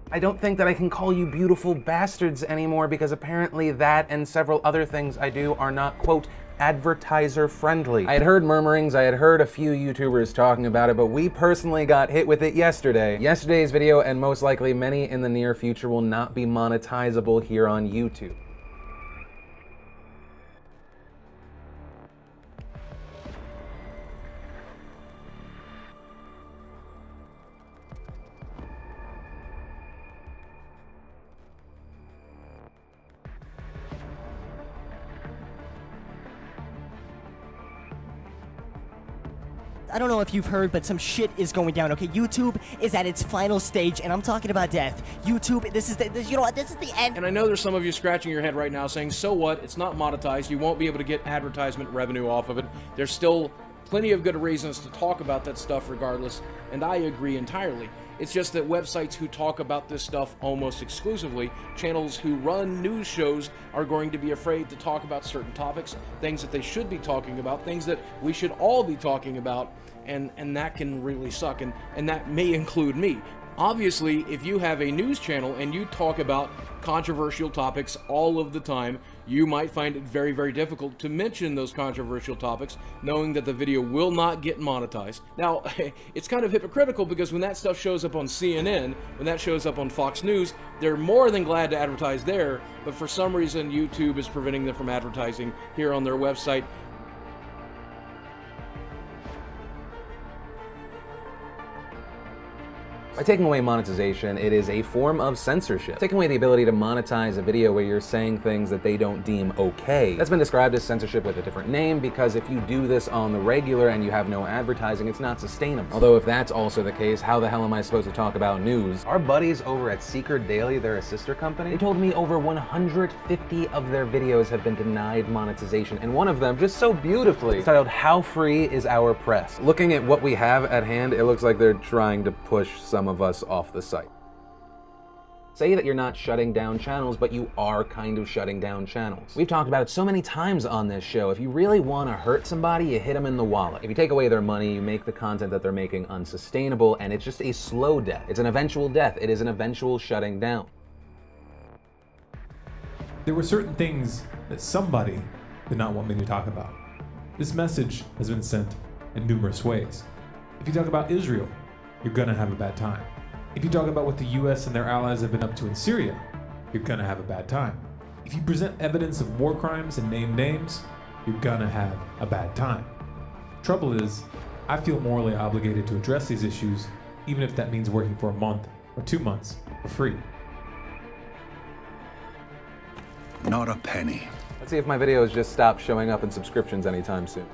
I don't think that I can call you beautiful bastards anymore because apparently that and several other things I do are not, quote, advertiser friendly. I had heard murmurings, I had heard a few YouTubers talking about it, but we personally got hit with it yesterday. Yesterday's video, and most likely many in the near future, will not be monetizable here on YouTube. I don't know if you've heard, but some shit is going down, okay? YouTube is at its final stage, and I'm talking about death. YouTube, this is the end. And I know there's some of you scratching your head right now saying, so what? It's not monetized. You won't be able to get advertisement revenue off of it. There's still plenty of good reasons to talk about that stuff regardless, and I agree entirely. It's just that websites who talk about this stuff almost exclusively, channels who run news shows, are going to be afraid to talk about certain topics, things that they should be talking about, things that we should all be talking about, and that can really suck, and that may include me. Obviously, if you have a news channel and you talk about controversial topics all of the time, you might find it very, very difficult to mention those controversial topics, knowing that the video will not get monetized. Now, it's kind of hypocritical because when that stuff shows up on CNN, when that shows up on Fox News, they're more than glad to advertise there, but for some reason, YouTube is preventing them from advertising here on their website. By taking away monetization, it is a form of censorship. Taking away the ability to monetize a video where you're saying things that they don't deem okay. That's been described as censorship with a different name because if you do this on the regular and you have no advertising, it's not sustainable. Although if that's also the case, how the hell am I supposed to talk about news? Our buddies over at Secret Daily, they're a sister company, they told me over 150 of their videos have been denied monetization, and one of them, just so beautifully, is titled, "How Free is Our Press?" Looking at what we have at hand, it looks like they're trying to push some of us off the site. Say that you're not shutting down channels, but you are kind of shutting down channels. We've talked about it so many times on this show. If you really want to hurt somebody, you hit them in the wallet. If you take away their money, you make the content that they're making unsustainable, and it's just a slow death. It's an eventual death. It is an eventual shutting down. There were certain things that somebody did not want me to talk about. This message has been sent in numerous ways. If you talk about Israel, you're gonna have a bad time. If you talk about what the US and their allies have been up to in Syria, you're gonna have a bad time. If you present evidence of war crimes and name names, you're gonna have a bad time. Trouble is, I feel morally obligated to address these issues, even if that means working for a month or 2 months for free. Not a penny. Let's see if my videos just stop showing up in subscriptions anytime soon.